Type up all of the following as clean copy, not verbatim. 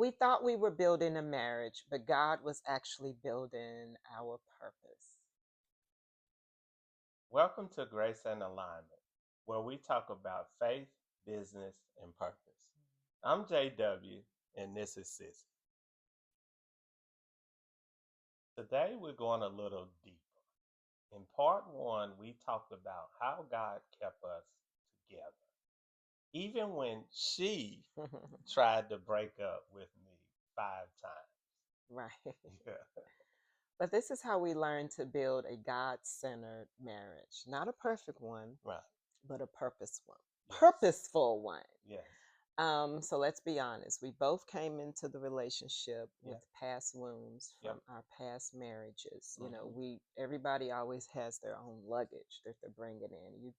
We thought we were building a marriage, but God was actually building our purpose. Welcome to Grace and Alignment, where we talk about faith, business, and purpose. I'm JW, and this is Sis. Today, we're going a little deeper. In part one, we talked about how God kept us together, even when she tried to break up with me 5 times. Right. Yeah, But this is how we learn to build a God centered marriage. Not a perfect one, right. but a Yes, purposeful one. yes, So let's be honest. We both came into the relationship with yep, past wounds from yep. our past marriages. Hmm. Everybody always has their own luggage that they're bringing in.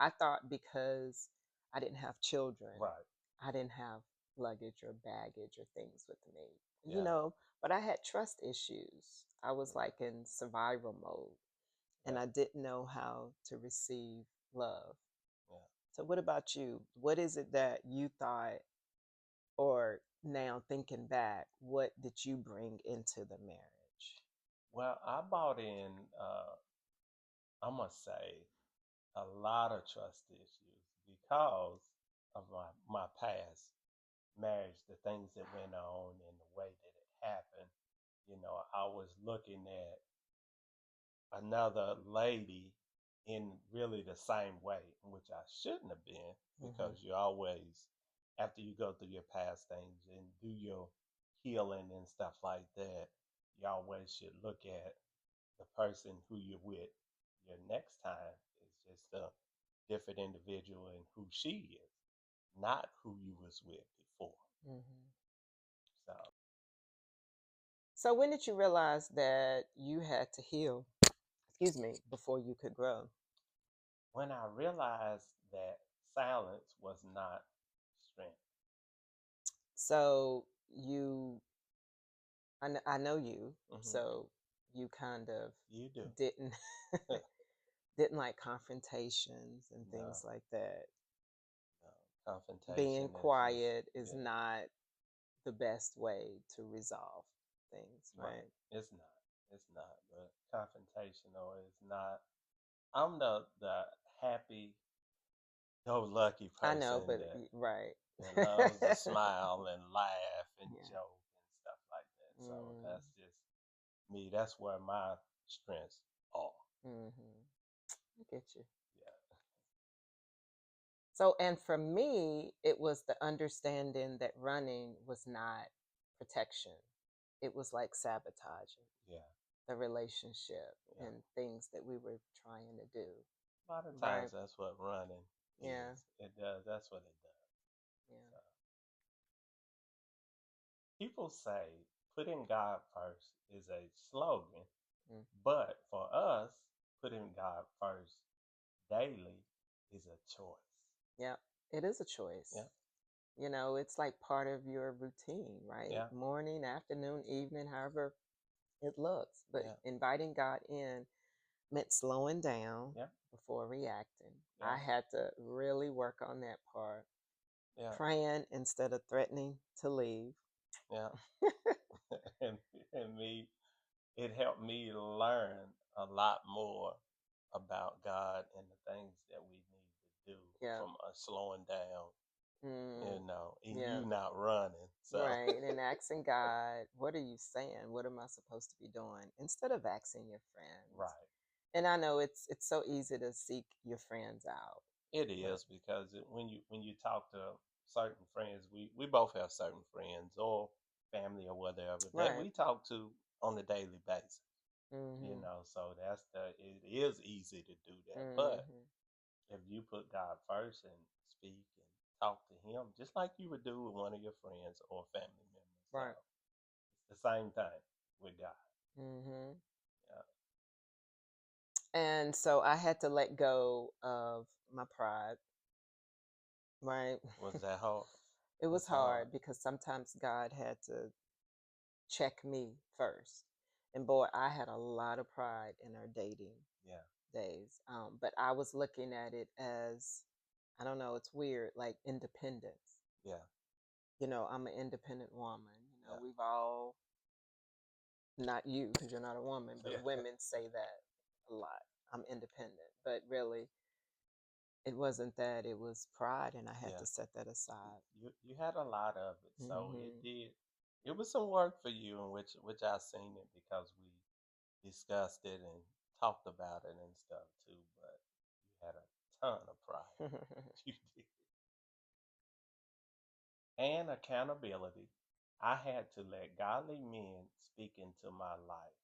I thought because I didn't have children, Right, I didn't have luggage or baggage or things with me, yeah, but I had trust issues. I was like in survival mode and yeah, I didn't know how to receive love. yeah. So, what about you? What is it that you thought, or now thinking back, what did you bring into the marriage? Well, I bought in, I must say, a lot of trust issues because of my past marriage, the things that went on and the way that it happened. I was looking at another lady in really the same way, which I shouldn't have been, Hmm. because you always, after you go through your past things and do your healing and stuff like that, you always should look at the person who you're with your next time is just a different individual and who she is, not who you was with before. Hmm. So So, when did you realize that you had to heal, excuse me, before you could grow? when I realized that silence was not strength. So, I know you, Hmm. so you kind of You do. didn't didn't like confrontations and No, things like that. no. Confrontation Being is just, quiet is yeah, not the best way to resolve things, right. right? It's not. It's not. But confrontational is not. I'm the happy go lucky I know, person but that right. loves to smile and laugh and Yeah. joke and stuff like that. So Mm, that's just me. That's where my strengths are. mm-hmm. I get you. Yeah. So, and for me, it was the understanding that running was not protection. It was like sabotaging Yeah. the relationship Yeah. and things that we were trying to do. A lot of Right. times that's what running Yeah. is. It does. That's what it does. Yeah. So people say putting God first is a slogan, Mm. but for us, putting God first daily is a choice. Yeah. It is a choice. Yeah. It's like part of your routine, right? Yeah. Morning, afternoon, evening, however it looks. But Yeah. inviting God in meant slowing down Yeah. before reacting. Yeah. I had to really work on that part. Yeah. Praying instead of threatening to leave. Yeah. and and me, it helped me learn a lot more about God and the things that we need to do Yeah. from us slowing down, Mm, and yeah. you not running. So Right. And asking God, what are you saying? What am I supposed to be doing? Instead of asking your friends. right. And I know it's so easy to seek your friends out. It But is because when you talk to certain friends, we both have certain friends or family or whatever that right. we talk to on a daily basis. Mhm. So it is easy to do that. But Mhm. if you put God first and speak and talk to Him, just like you would do with one of your friends or family members. So Right. it's the same thing with God. Mhm. Yeah. And so I had to let go of my pride, right? Was that hard? It was That's hard. hard because sometimes God had to check me first. And boy, I had a lot of pride in our dating Yeah. days. But I was looking at it as, I don't know, it's weird, like independence. Yeah. I'm an independent woman. Yeah. We've all, not you because you're not a woman, but Yeah. women say that a lot. I'm independent. But really, it wasn't that. It was pride, and I had Yeah. to set that aside. You had a lot of it, so it Hmm. did. It was some work for you, in which I seen it because we discussed it and talked about it and stuff too. But you had a ton of pride. You did. And accountability. I had to let godly men speak into my life.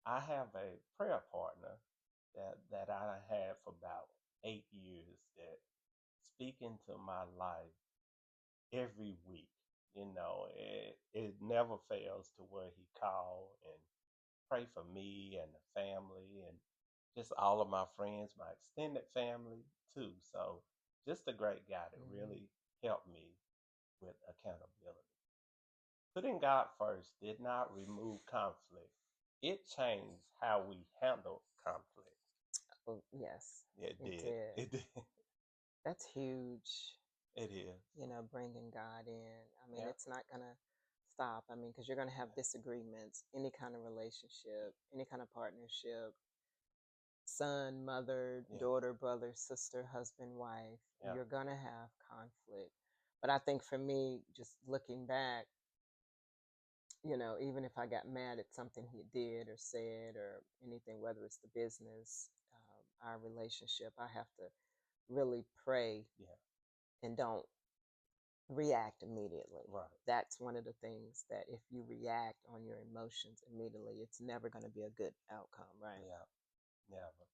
I have a prayer partner that I had for about 8 years that speak into my life every week. It never fails to where he call and pray for me and the family and just all of my friends, my extended family too. So just a great guy that Hmm. really helped me with accountability. Putting God first did not remove conflict. It changed how we handle conflict. Well, yes, It it did. did. It did. That's huge. It is. Bringing God in. I mean, Yeah. it's not going to stop. I mean, because you're going to have disagreements, any kind of relationship, any kind of partnership, son, mother, Yeah. daughter, brother, sister, husband, wife. Yeah. You're going to have conflict. But I think for me, just looking back, even if I got mad at something he did or said or anything, whether it's the business, our relationship, I have to really pray Yeah. and don't react immediately. Right. That's one of the things that if you react on your emotions immediately, it's never going to be a good outcome, right? Yeah. Never.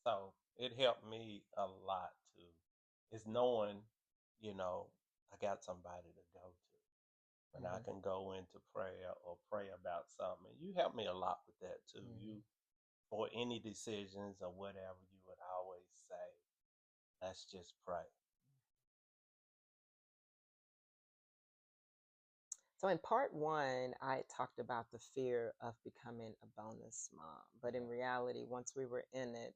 So it helped me a lot too. Is knowing, you know, I got somebody to go to when I Hmm. can go into prayer or pray about something. You helped me a lot with that too. Hmm. You for any decisions or whatever, you would always say, "Let's just pray." So in part one, I talked about the fear of becoming a bonus mom. But in Yeah. reality, once we were in it,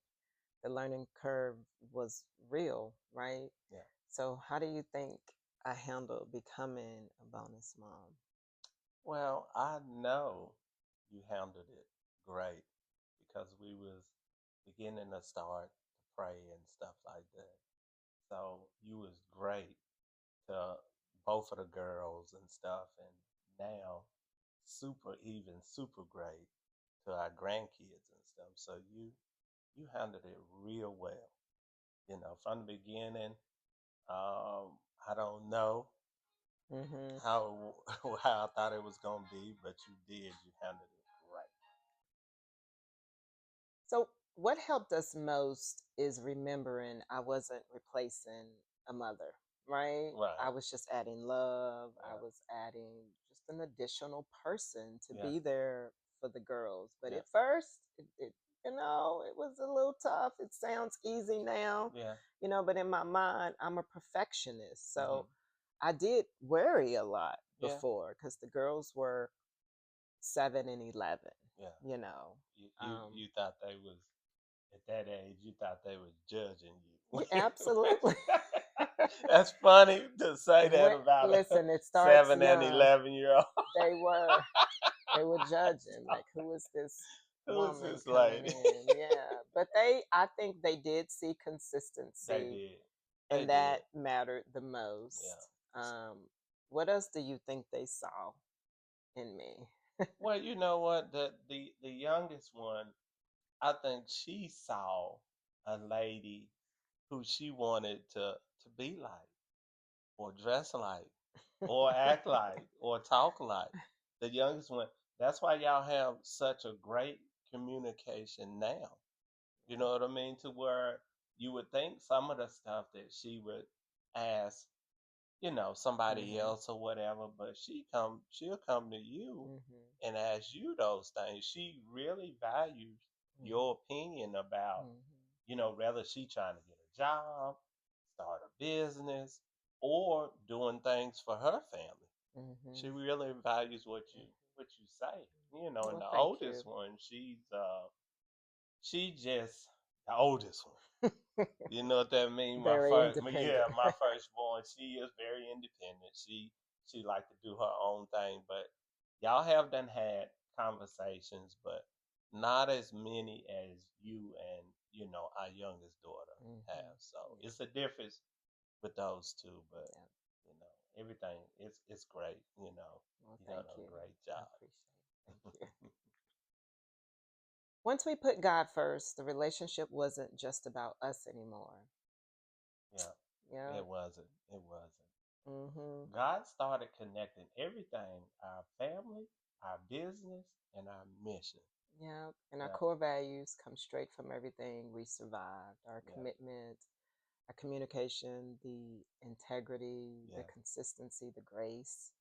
the learning curve was real, right? Yeah. So how do you think I handled becoming a bonus mom? Well, I know you handled it great because we was beginning to start to pray and stuff like that. So you was great to both of the girls and stuff, and now super great to our grandkids and stuff. So you handled it real well. From the beginning. I don't know Hmm. how how I thought it was gonna be, but you did. You handled it right. So, what helped us most is remembering I wasn't replacing a mother, right? I Right. was just adding love. I Yeah. was adding just an additional person to Yeah. be there for the girls. But Yeah. at first, it was a little tough. It sounds easy now, Yeah. but in my mind, I'm a perfectionist. Hmm. So, I did worry a lot Yeah. before because the girls were 7 and 11, Yeah. you know. You thought they was at that age. You thought they was judging Yeah, you. absolutely. That's funny to say that about a Listen, it starts young. 7 and 11-year-old. They were they were judging like who is this Who's woman this coming lady? in? Yeah. But I think they did see They consistency did. They and did. that mattered the Yeah. most. What else do you think they saw in me? Well, you know what? The youngest one, I think she saw a lady who she wanted to be like, or dress like, or act like, or talk like. The youngest one. That's why y'all have such a great communication now. You know what I mean? To where you would think some of the stuff that she would ask, somebody Mhm. else or whatever, but she'll come to you Mhm. and ask you those things. She really values Mhm. your opinion about, Mhm. whether she trying to get a job, start a business, or doing things for her family. She Mhm. really values what you say. And Well, the thank you. oldest one, she just the oldest one. You know what that means? Very independent. My firstborn, she is very independent. she like to do her own thing. But y'all have done had conversations, but not as many as you and our youngest daughter Mm-hmm. have. So Yeah. it's a difference with those two, but Yeah. everything it's great. Well, You done thank a you. great I job. appreciate it. Thank you. Once we put God first, the relationship wasn't just about us anymore. Yeah, Yeah. it wasn't. It wasn't. Mm-hmm. God started connecting everything: our family, our business, and our mission. Yeah. And our Yeah, core values come straight from everything we survived: our yeah, commitment, our communication, the integrity, the yeah, consistency, the grace,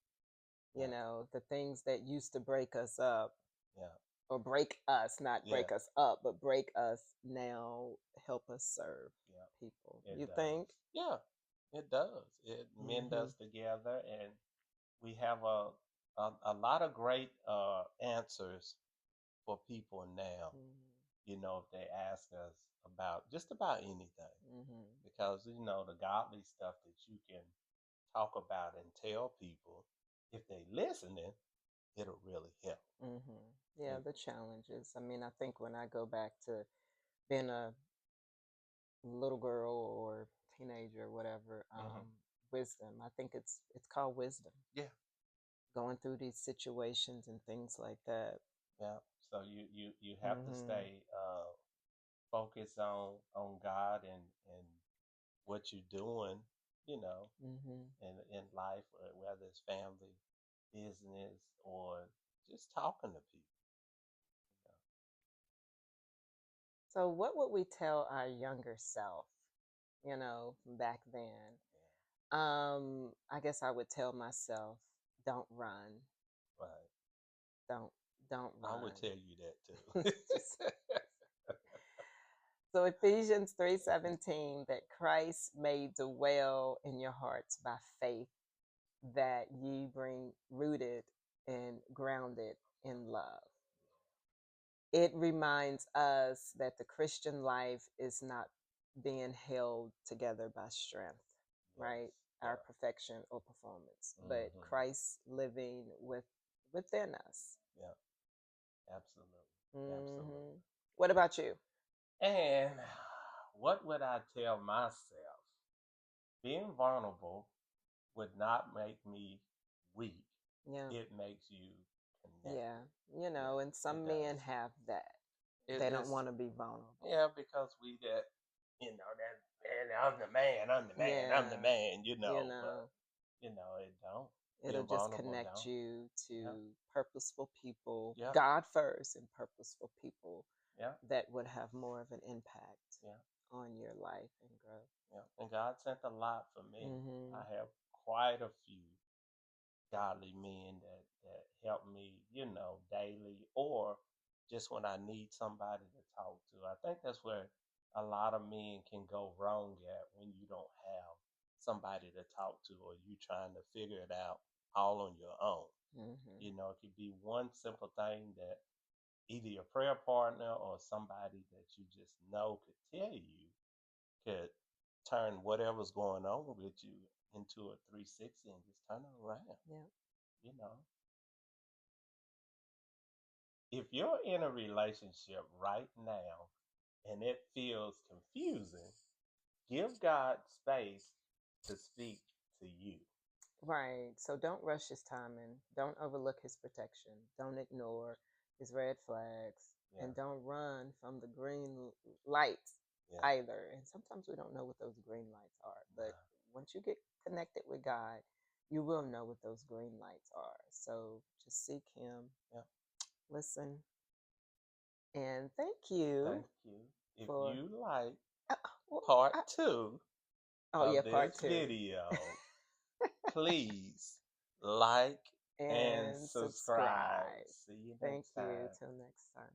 yeah, the things that used to break us up yeah, or break us, not yeah, break us up, but break us now help us serve yeah. people. It You think? does. Yeah, it does. It mend Mm-hmm. us together, and we have a lot of great answers for people now. If they ask us about just about anything, Mm-hmm. because the godly stuff that you can talk about and tell people, if they listening, it'll really help. Mm-hmm. Yeah, And, the challenges. I mean, I think when I go back to being a little girl or teenager, whatever, mhm. wisdom. I think it's called wisdom. Yeah, Going through these situations and things like that. yeah. So you have to Mm-hmm. stay focused on God and what you're doing, you know, Mm-hmm. in life, whether it's family, business, or just talking to people. So, what would we tell our younger self, back then? I guess I would tell myself, don't run. Right. Don't don't I would run. tell you that too. Just so Ephesians 3:17 that Christ may dwell in your hearts by faith, that ye bring rooted and grounded in love. It reminds us that the Christian life is not being held together by strength, Yes. right? Our Yeah. perfection or performance, but Hmm. Christ living within us. Yeah. Absolutely. Absolutely. Hmm. What about you? And what would I tell myself? Being vulnerable would not make me weak. Yeah, It makes you yeah, connected. Yeah, and it some men does. have that. It They don't is. want to be vulnerable. Yeah, because we that that man, I'm the man, I'm the man, I'm the Yeah, man, you but know, it don't. it'll Being just vulnerable connect don't. you Yeah, to purposeful people, yeah, God first, and purposeful people yeah, that would have more of an impact yeah, on your life and growth. yeah. And God sent a lot for me. Mm-hmm. I have quite a few godly men that help me, daily or just when I need somebody to talk to. I think that's where a lot of men can go wrong at when you don't have somebody to talk to or you trying to figure it out all on your own. Mm-hmm. It could be one simple thing that either your prayer partner or somebody that you just know could tell you could turn whatever's going on with you into a 360 and just turn it around. Yeah. You know, if you're in a relationship right now and it feels confusing, give God space to speak to you. Right. So don't rush his timing. Don't overlook his protection. Don't ignore his red flags. Yeah, And don't run from the green lights yeah, either. And sometimes we don't know what those green lights are. But nah, once you get connected with God, you will know what those green lights are. So just seek him, yeah. listen, and thank you Thank you. If for. you like Uh, well, part two oh, yeah, of part this two. video, please like and And subscribe. subscribe. See you Thank next you. time. Till next time.